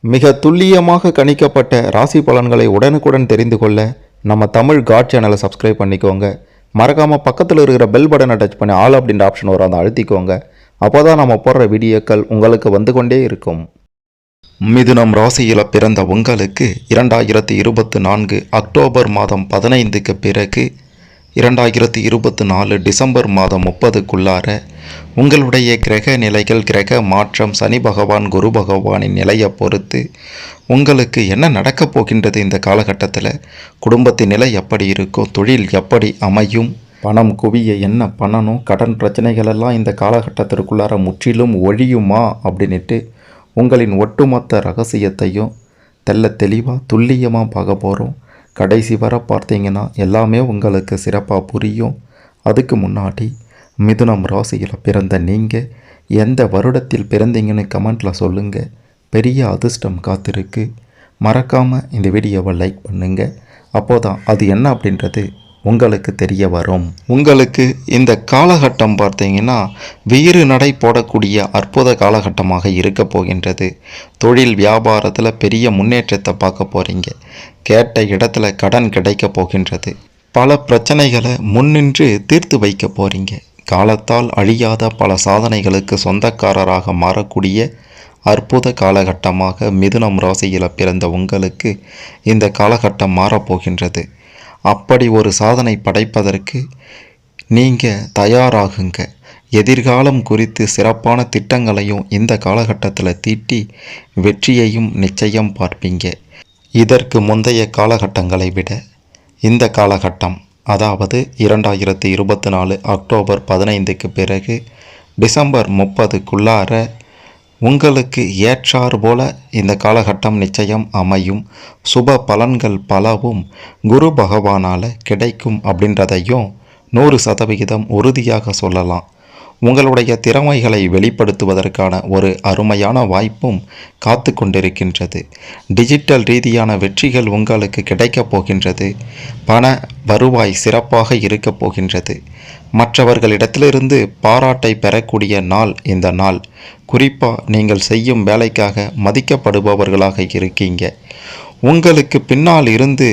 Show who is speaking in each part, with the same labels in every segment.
Speaker 1: மிக துல்லியமாக கணிக்கப்பட்ட ராசி பலன்களை உடனுக்குடன் தெரிந்து கொள்ள நம்ம தமிழ் காட் சேனலை சப்ஸ்கிரைப் பண்ணிக்கோங்க. மறக்காமல் பக்கத்தில் இருக்கிற பெல் பட்டனை டச் பண்ணி ஆல் அப்படின்ற ஆப்ஷன் வரும், அதை அழுத்திக்கோங்க. அப்போ தான் நம்ம போடுற வீடியோக்கள் உங்களுக்கு வந்து கொண்டே இருக்கும். மிதுனம் ராசியில் பிறந்த உங்களுக்கு 2024 அக்டோபர் மாதம் 15க்கு பிறகு 2024 டிசம்பர் மாதம் 30க்குள்ளார உங்களுடைய கிரக நிலைகள், கிரக மாற்றம், சனி பகவான், குரு பகவானின் நிலையை பொறுத்து உங்களுக்கு என்ன நடக்கப் போகின்றது, இந்த காலகட்டத்தில் குடும்பத்தின் நிலை எப்படி இருக்கும், தொழில் எப்படி அமையும், பணம் குவிய என்ன பண்ணணும், கடன் பிரச்சனைகளெல்லாம் இந்த காலகட்டத்திற்குள்ளார முற்றிலும் ஒழியுமா அப்படின்ட்டு உங்களின் ஒட்டுமொத்த ரகசியத்தையும் தெளிவாக துல்லியமாக பார்க்க போகிறோம். கடைசி வர பார்த்தீங்கன்னா எல்லாமே உங்களுக்கு சிறப்பாக புரியும். அதுக்கு முன்னாடி மிதுனம் ராசியில் பிறந்த நீங்கள் எந்த வருடத்தில் பிறந்தீங்கன்னு கமெண்ட்டில் சொல்லுங்கள். பெரிய அதிர்ஷ்டம் காத்திருக்கு. மறக்காமல் இந்த வீடியோவை லைக் பண்ணுங்கள். அப்போதான் அது என்ன அப்படின்றது உங்களுக்கு தெரிய வரும். உங்களுக்கு இந்த காலகட்டம் பார்த்தீங்கன்னா வீறு நடை போடக்கூடிய அற்புத காலகட்டமாக இருக்க போகின்றது. தொழில் வியாபாரத்தில் பெரிய முன்னேற்றத்தை பார்க்க போகிறீங்க. கேட்ட இடத்துல கடன் கிடைக்க போகின்றது. பல பிரச்சனைகளை முன்னின்று தீர்த்து வைக்க போகிறீங்க. காலத்தால் அழியாத பல சாதனைகளுக்கு சொந்தக்காரராக மாறக்கூடிய அற்புத காலகட்டமாக மிதுனம் ராசியில் பிறந்த உங்களுக்கு இந்த காலகட்டம் மாறப்போகின்றது. அப்படி ஒரு சாதனை படைப்பதற்கு நீங்கள் தயாராகுங்க. எதிர்காலம் குறித்து சிறப்பான திட்டங்களையும் இந்த காலகட்டத்தில் தீட்டி வெற்றியையும் நிச்சயம் பார்ப்பீங்க. இதற்கு முந்தைய காலகட்டங்களை விட இந்த காலகட்டம், அதாவது 2024 அக்டோபர் 15க்கு பிறகு டிசம்பர் 30க்குள்ளார உங்களுக்கு ஏற்றாறு போல இந்த காலகட்டம் நிச்சயம் அமையும். சுப பலன்கள் பலவும் குரு பகவானால் கிடைக்கும் அப்படின்றதையும் 100% உறுதியாக சொல்லலாம். உங்களுடைய திறமைகளை வெளிப்படுத்துவதற்கான ஒரு அருமையான வாய்ப்பும் காத்து கொண்டிருக்கின்றது. டிஜிட்டல் ரீதியான வெற்றிகள் உங்களுக்கு கிடைக்கப் போகின்றது. பண வருவாய் சிறப்பாக இருக்கப் போகின்றது. மற்றவர்களிடத்திலிருந்து பாராட்டை பெறக்கூடிய நாள் இந்த நாள். குறிப்பாக நீங்கள் செய்யும் வேலைக்காக மதிக்கப்படுபவர்களாக இருக்கீங்க. உங்களுக்கு பின்னால் இருந்து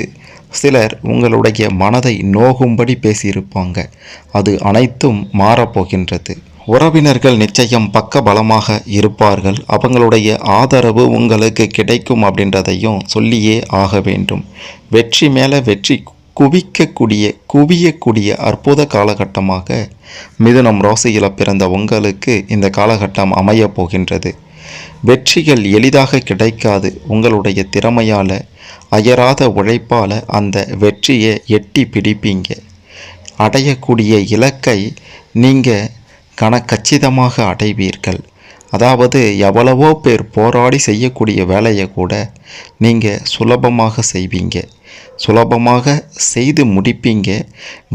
Speaker 1: சிலர் உங்களுடைய மனதை நோகும்படி பேசியிருப்பாங்க. அது அனைத்தும் மாறப்போகின்றது. உறவினர்கள் நிச்சயம் பக்க பலமாக இருப்பார்கள். அவங்களுடைய ஆதரவு உங்களுக்கு கிடைக்கும் அப்படின்றதையும் சொல்லியே ஆக வேண்டும். வெற்றி மேலே வெற்றி குவியக்கூடிய அற்புத காலகட்டமாக மிதுனம் ராசியில் பிறந்த உங்களுக்கு இந்த காலகட்டம் அமைய போகின்றது. வெற்றிகள் எளிதாக கிடைக்காது. உங்களுடைய திறமையால், அயராத உழைப்பால் அந்த வெற்றியை எட்டி பிடிப்பீங்க. அடையக்கூடிய இலக்கை நீங்கள் கச்சிதமாக அடைவீர்கள். அதாவது எவ்வளவோ பேர் போராடி செய்யக்கூடிய வேலையை கூட நீங்கள் சுலபமாக செய்வீங்க. சுலபமாக செய்து முடிப்பீங்க.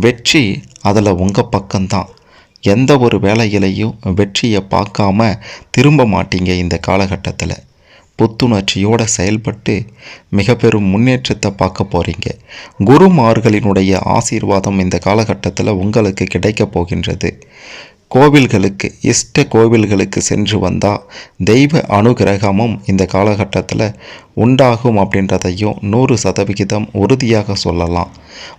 Speaker 1: வெற்றி அதில் உங்கள் பக்கம்தான். எந்த ஒரு வேலையிலையும் வெற்றியை பார்க்காம திரும்ப மாட்டீங்க. இந்த காலகட்டத்தில் புத்துணர்ச்சியோடு செயல்பட்டு மிக பெரும் முன்னேற்றத்தை பார்க்க போகிறீங்க. குருமார்களினுடைய ஆசீர்வாதம் இந்த காலகட்டத்தில் உங்களுக்கு கிடைக்க போகின்றது. கோவில்களுக்கு, இஷ்ட கோவில்களுக்கு சென்று வந்தால் தெய்வ அனுகிரகமும் இந்த காலகட்டத்தில் உண்டாகும் அப்படின்றதையும் 100% உறுதியாக சொல்லலாம்.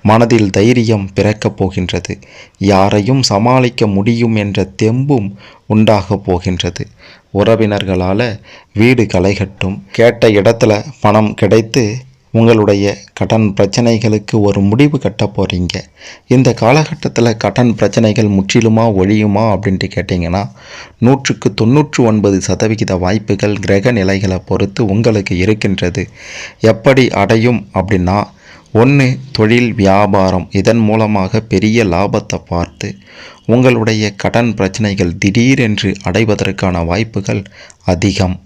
Speaker 1: மனதில் தைரியம் பிறக்கப் போகின்றது. யாரையும் சமாளிக்க முடியும் என்ற தெம்பும் உண்டாக போகின்றது. உறவினர்களால் வீடு களைகட்டும். கேட்ட இடத்துல பணம் கிடைத்து உங்களுடைய கடன் பிரச்சனைகளுக்கு ஒரு முடிவு கட்ட போகிறீங்க. இந்த காலகட்டத்தில் கடன் பிரச்சனைகள் முற்றிலுமாக ஒழியுமா அப்படின்ட்டு கேட்டிங்கன்னா 199% வாய்ப்புகள் கிரக நிலைகளை பொறுத்து உங்களுக்கு இருக்கின்றது. எப்படி அடையும் அப்படின்னா, 1 தொழில் வியாபாரம், இதன் மூலமாக பெரிய லாபத்தை பார்த்து உங்களுடைய கடன் பிரச்சனைகள் திடீரென்று அடைவதற்கான வாய்ப்புகள் அதிகம்.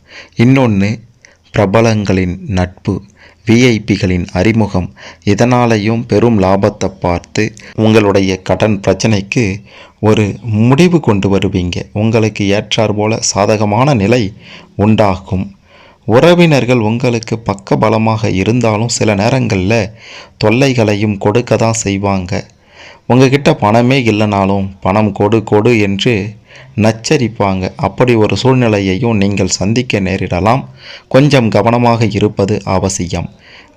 Speaker 1: இன்னொன்று, பிரபலங்களின் நட்பு, விஐபிகளின் அறிமுகம், இதனாலையும் பெரும் லாபத்தை பார்த்து உங்களுடைய கடன் பிரச்சனைக்கு ஒரு முடிவு கொண்டு வருவீங்க. உங்களுக்கு ஏற்றார் போல சாதகமான நிலை உண்டாகும். உறவினர்கள் உங்களுக்கு பக்க பலமாக இருந்தாலும் சில நேரங்களில் தொல்லைகளையும் கொடுக்க தான் செய்வாங்க. உங்ககிட்ட பணமே இல்லைனாலும் பணம் கொடு கொடு என்று நச்சரிப்பாங்க. அப்படி ஒரு சூழ்நிலையையும் நீங்கள் சந்திக்க நேரிடலாம். கொஞ்சம் கவனமாக இருப்பது அவசியம்.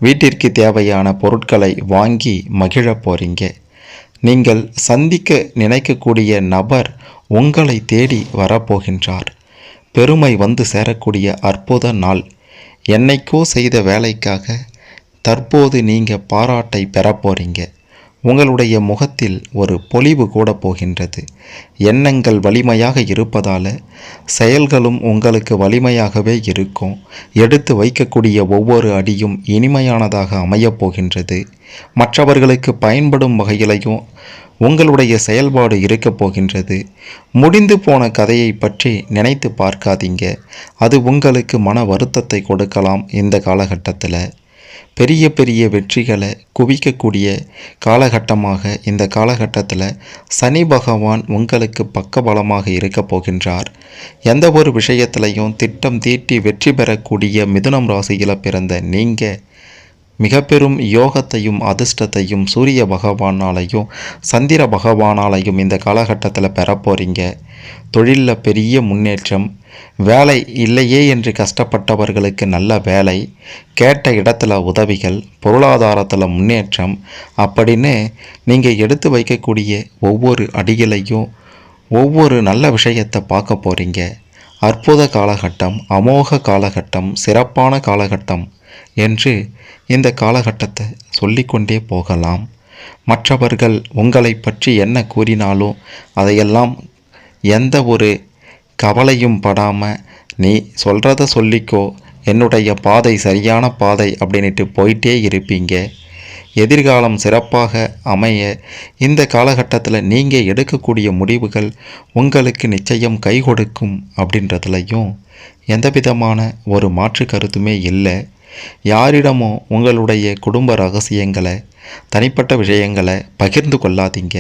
Speaker 1: வீட்டிற்கு தேவையான பொருட்களை வாங்கி மகிழ போறீங்க. நீங்கள் சந்திக்க நினைக்கக்கூடிய நபர் உங்களை தேடி வரப்போகின்றார். பெருமை வந்து சேரக்கூடிய அற்புத நாள். என்னைக்கோ செய்த வேலைக்காக தற்போது நீங்கள் பாராட்டை பெறப்போறீங்க. உங்களுடைய முகத்தில் ஒரு பொலிவு கூட போகின்றது. எண்ணங்கள் வலிமையாக இருப்பதால் செயல்களும் உங்களுக்கு வலிமையாகவே இருக்கும். எடுத்து வைக்கக்கூடிய ஒவ்வொரு அடியும் இனிமையானதாக அமையப் போகின்றது. மற்றவர்களுக்கு பயன்படும் வகையிலையும் உங்களுடைய செயல்பாடு இருக்கப் போகின்றது. முடிந்து போன கதையை பற்றி நினைத்து பார்க்காதீங்க. அது உங்களுக்கு மன வருத்தத்தை கொடுக்கலாம். இந்த காலகட்டத்தில் பெரிய பெரிய வெற்றிகளை குவிக்கக்கூடிய காலகட்டமாக இந்த காலகட்டத்தில் சனி பகவான் உங்களுக்கு பக்கபலமாக இருக்க போகின்றார். எந்த ஒரு விஷயத்திலையும் திட்டம் தீட்டி வெற்றி பெறக்கூடிய மிதுனம் ராசியில் பிறந்த நீங்கள் மிக பெரும் யோகத்தையும் அதிர்ஷ்டத்தையும் சூரிய பகவானாலையும் சந்திர பகவானாலையும் இந்த காலகட்டத்தில் பெறப்போறீங்க. தொழிலில் பெரிய முன்னேற்றம். வேலை இல்லையே என்று கஷ்டப்பட்டவர்களுக்கு நல்ல வேலை, கேட்ட இடத்துல உதவிகள், பொருளாதாரத்தில் முன்னேற்றம் அப்படின்னு நீங்கள் எடுத்து வைக்கக்கூடிய ஒவ்வொரு அடிகளையும் ஒவ்வொரு நல்ல விஷயத்தை பார்க்க போகிறீங்க. அற்புத காலகட்டம், அமோக காலகட்டம், சிறப்பான காலகட்டம் என்று இந்த காலகட்டத்தை சொல்லிக்கொண்டே போகலாம். மற்றவர்கள் உங்களை பற்றி என்ன கூறினாலும் அதையெல்லாம் எந்த ஒரு கவலையும் படாமல் நீ சொல்கிறத சொல்லிக்கோ, என்னுடைய பாதை சரியான பாதை அப்படின்ட்டு போயிட்டே இருப்பீங்க. எதிர்காலம் சிறப்பாக அமைய இந்த காலகட்டத்தில் நீங்கள் எடுக்கக்கூடிய முடிவுகள் உங்களுக்கு நிச்சயம் கை கொடுக்கும் அப்படின்றதுலையும் எந்த விதமான ஒரு மாற்று கருத்துமே இல்லை. யாரிடமும் உங்களுடைய குடும்ப ரகசியங்களை, தனிப்பட்ட விஷயங்களை பகிர்ந்து கொள்ளாதீங்க.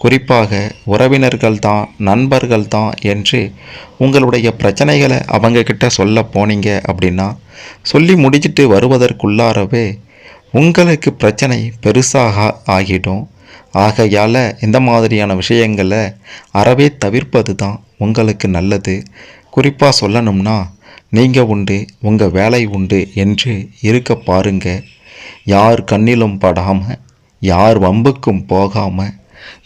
Speaker 1: குறிப்பாக உறவினர்கள் தான், நண்பர்கள் தான் என்று உங்களுடைய பிரச்சனைகளை அவங்கக்கிட்ட சொல்ல போனீங்க அப்படின்னா சொல்லி முடிச்சிட்டு வருவதற்குள்ளாரவே உங்களுக்கு பிரச்சனை பெருசாக ஆகிடும். ஆகையால் இந்த மாதிரியான விஷயங்களை அறவே தவிர்ப்பது தான் உங்களுக்கு நல்லது. குறிப்பாக சொல்லணும்னா நீங்கள் உண்டு, உங்கள் வேலை உண்டு என்று இருக்க பாருங்க. யார் கண்ணிலும் படாமல், யார் வம்புக்கும் போகாமல்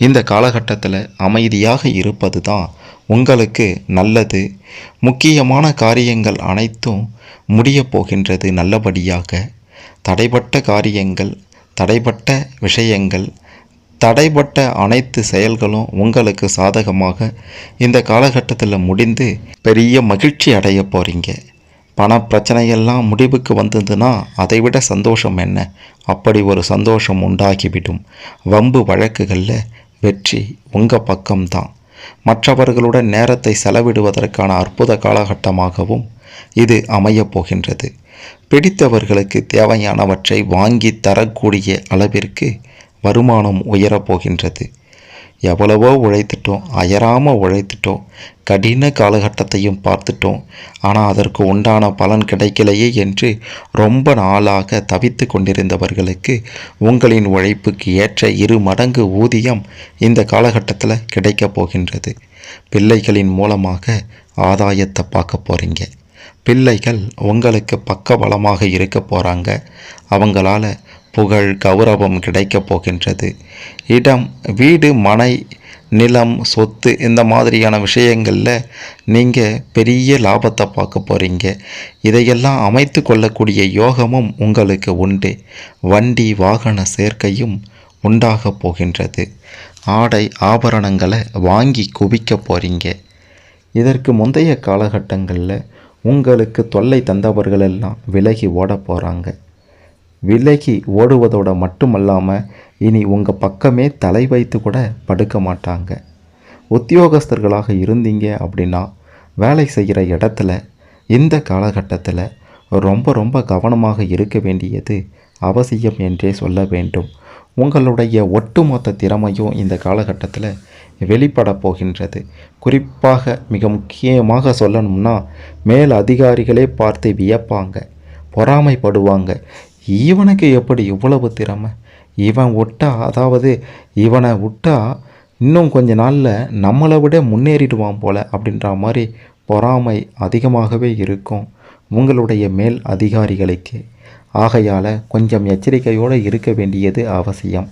Speaker 1: இந்த காலகட்டத்தில் அமைதியாக இருப்பது தான் உங்களுக்கு நல்லது. முக்கியமான காரியங்கள் அனைத்தும் முடிய போகின்றது நல்லபடியாக. தடைப்பட்ட காரியங்கள், தடைப்பட்ட விஷயங்கள், தடைப்பட்ட அனைத்து செயல்களும் உங்களுக்கு சாதகமாக இந்த காலகட்டத்தில் முடிந்து பெரிய மகிழ்ச்சி அடைய போகிறீங்க. பண பிரச்சனையெல்லாம் முடிவுக்கு வந்ததுன்னா அதைவிட சந்தோஷம் என்ன? அப்படி ஒரு சந்தோஷம் உண்டாகிவிடும். வம்பு வழக்குகளில் வெற்றி உங்கள் பக்கம்தான். மற்றவர்களுடன் நேரத்தை செலவிடுவதற்கான அற்புத காலகட்டமாகவும் இது அமையப் போகின்றது. பிடித்தவர்களுக்கு தேவையானவற்றை வாங்கி தரக்கூடிய அளவிற்கு வருமானம் உயரப்போகின்றது. எவ்வளவோ உழைத்துட்டோம், அயராமல் உழைத்துட்டோம், கடின காலகட்டத்தையும் பார்த்துட்டோம், ஆனால் அதற்கு உண்டான பலன் கிடைக்கலையே என்று ரொம்ப நாளாக தவித்து கொண்டிருந்தவர்களுக்கு உங்களின் உழைப்புக்கு ஏற்ற 2 மடங்கு ஊதியம் இந்த காலகட்டத்தில் கிடைக்கப் போகின்றது. பிள்ளைகளின் மூலமாக ஆதாயத்தை பார்க்க போகிறீங்க. பிள்ளைகள் உங்களுக்கு பக்கபலமாக இருக்க போகிறாங்க. அவங்களால புகழ், கௌரவம் கிடைக்கப் போகின்றது. இடம், வீடு, மனை, நிலம், சொத்து இந்த மாதிரியான விஷயங்களில் நீங்கள் பெரிய லாபத்தை பார்க்க போகிறீங்க. இதையெல்லாம் அமைத்து கொள்ளக்கூடிய யோகமும் உங்களுக்கு உண்டு. வண்டி வாகன சேர்க்கையும் உண்டாக போகின்றது. ஆடை ஆபரணங்களை வாங்கி குவிக்க போகிறீங்க. இதற்கு முந்தைய காலகட்டங்களில் உங்களுக்கு தொல்லை தந்தவர்களெல்லாம் விலகி ஓட போகிறாங்க. விலகி ஓடுவதோட மட்டுமல்லாமல் இனி உங்கள் பக்கமே தலை வைத்து கூட படுக்க மாட்டாங்க. உத்தியோகஸ்தர்களாக இருந்தீங்க அப்படின்னா வேலை செய்கிற இடத்துல இந்த காலகட்டத்தில் ரொம்ப ரொம்ப கவனமாக இருக்க வேண்டியது அவசியம் என்றே சொல்ல வேண்டும். உங்களுடைய ஒட்டுமொத்த திறமையும் இந்த காலகட்டத்தில் வெளிப்பட போகின்றது. குறிப்பாக மிக முக்கியமாக சொல்லணும்னா மேல் அதிகாரிகளே பார்த்து வியப்பாங்க, பொறாமைப்படுவாங்க. இவனுக்கு எப்படி இவ்வளவு திறமை, இவன் விட்டா, அதாவது இவனை விட்டா இன்னும் கொஞ்ச நாளில் நம்மளை விட முன்னேறிடுவான் போல அப்படின்ற மாதிரி பொறாமை அதிகமாகவே இருக்கும் உங்களுடைய மேல் அதிகாரிகளுக்கு. ஆகையால் கொஞ்சம் எச்சரிக்கையோடு இருக்க வேண்டியது அவசியம்.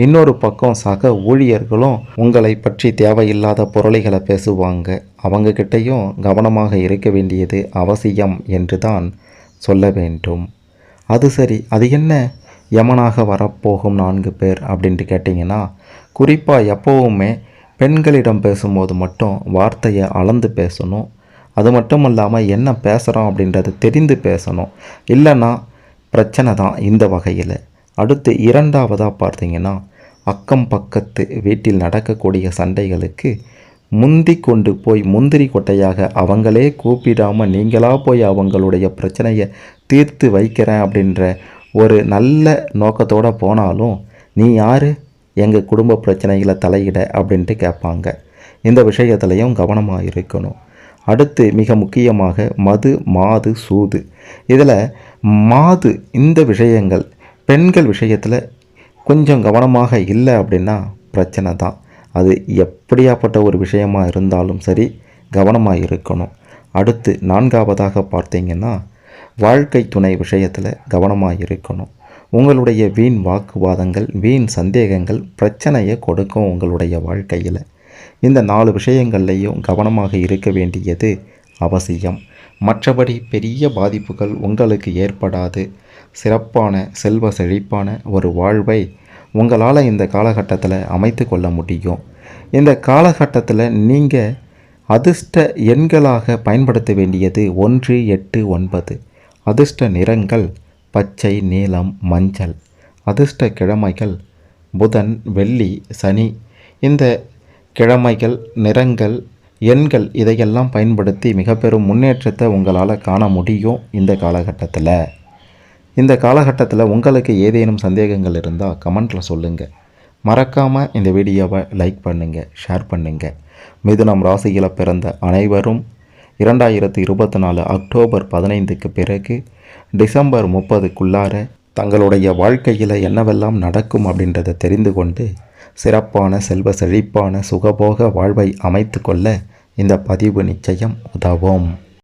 Speaker 1: இன்னொரு பக்கம் சக ஊழியர்களும் உங்களை பற்றி தேவையில்லாத பொருளைகளை பேசுவாங்க. அவங்கக்கிட்டையும் கவனமாக இருக்க வேண்டியது அவசியம் என்று தான் சொல்ல வேண்டும். அது சரி, அது என்ன யமனாக வரப்போகும் 4 பேர் அப்படின்ட்டு கேட்டிங்கன்னா, குறிப்பாக எப்போவுமே பெண்களிடம் பேசும்போது மட்டும் வார்த்தையை அளந்து பேசணும். அது மட்டும் இல்லாமல் என்ன பேசுகிறோம் அப்படின்றத தெரிந்து பேசணும். இல்லைன்னா பிரச்சனை தான் இந்த வகையில். அடுத்து 2வதாக பார்த்தீங்கன்னா, அக்கம் பக்கத்து வீட்டில் நடக்கக்கூடிய சண்டைகளுக்கு முந்தி கொண்டு போய் முந்திரி கொட்டையாக அவங்களே கூப்பிடாமல் நீங்களாக போய் அவங்களுடைய பிரச்சனையை தீர்த்து வைக்கிறேன் அப்படின்ற ஒரு நல்ல நோக்கத்தோடு போனாலும், நீ யார் எங்கள் குடும்ப பிரச்சனைகளை தலையிட அப்படின்ட்டு கேட்பாங்க. இந்த விஷயத்துலையும் கவனமாக இருக்கணும். அடுத்து மிக முக்கியமாக மது, மாது, சூது. இதில் மாது இந்த விஷயங்கள் பெண்கள் விஷயத்தில் கொஞ்சம் கவனமாக இல்லை அப்படின்னா பிரச்சனை தான். அது எப்படியாப்பட்ட ஒரு விஷயமாக இருந்தாலும் சரி, கவனமாக இருக்கணும். அடுத்து 4வதாக பார்த்தீங்கன்னா, வாழ்க்கை துணை விஷயத்தில் கவனமாக இருக்கணும். உங்களுடைய வீண் வாக்குவாதங்கள், வீண் சந்தேகங்கள் பிரச்சனையை கொடுக்கும் உங்களுடைய வாழ்க்கையில். இந்த 4 விஷயங்கள்லையும் கவனமாக இருக்க வேண்டியது அவசியம். மற்றபடி பெரிய பாதிப்புகள் உங்களுக்கு ஏற்படாது. சிறப்பான செல்வ செழிப்பான ஒரு வாழ்வை உங்களால் இந்த காலகட்டத்தில் அமைத்து கொள்ள முடியும். இந்த காலகட்டத்தில் நீங்கள் அதிர்ஷ்ட எண்களாக பயன்படுத்த வேண்டியது 1, 8, 9. அதிர்ஷ்ட நிறங்கள் பச்சை, நீலம், மஞ்சள். அதிர்ஷ்ட கிழமைகள் புதன், வெள்ளி, சனி. இந்த கிழமைகள், நிறங்கள், எண்கள் இதையெல்லாம் பயன்படுத்தி மிக பெரும் முன்னேற்றத்தை உங்களால் காண முடியும் இந்த காலகட்டத்தில். இந்த காலகட்டத்தில் உங்களுக்கு ஏதேனும் சந்தேகங்கள் இருந்தால் கமெண்ட்டில் சொல்லுங்கள். மறக்காமல் இந்த வீடியோவை லைக் பண்ணுங்கள், ஷேர் பண்ணுங்கள். மிதுனம் ராசியில் பிறந்த அனைவரும் 2024 அக்டோபர் 15க்கு பிறகு டிசம்பர் 30க்குள்ளார தங்களுடைய வாழ்க்கையில் என்னவெல்லாம் நடக்கும் அப்படின்றத தெரிந்து கொண்டு சிறப்பான செல்வ செழிப்பான சுகபோக வாழ்வை அமைத்து கொள்ள இந்த பதிவு நிச்சயம் உதவும்.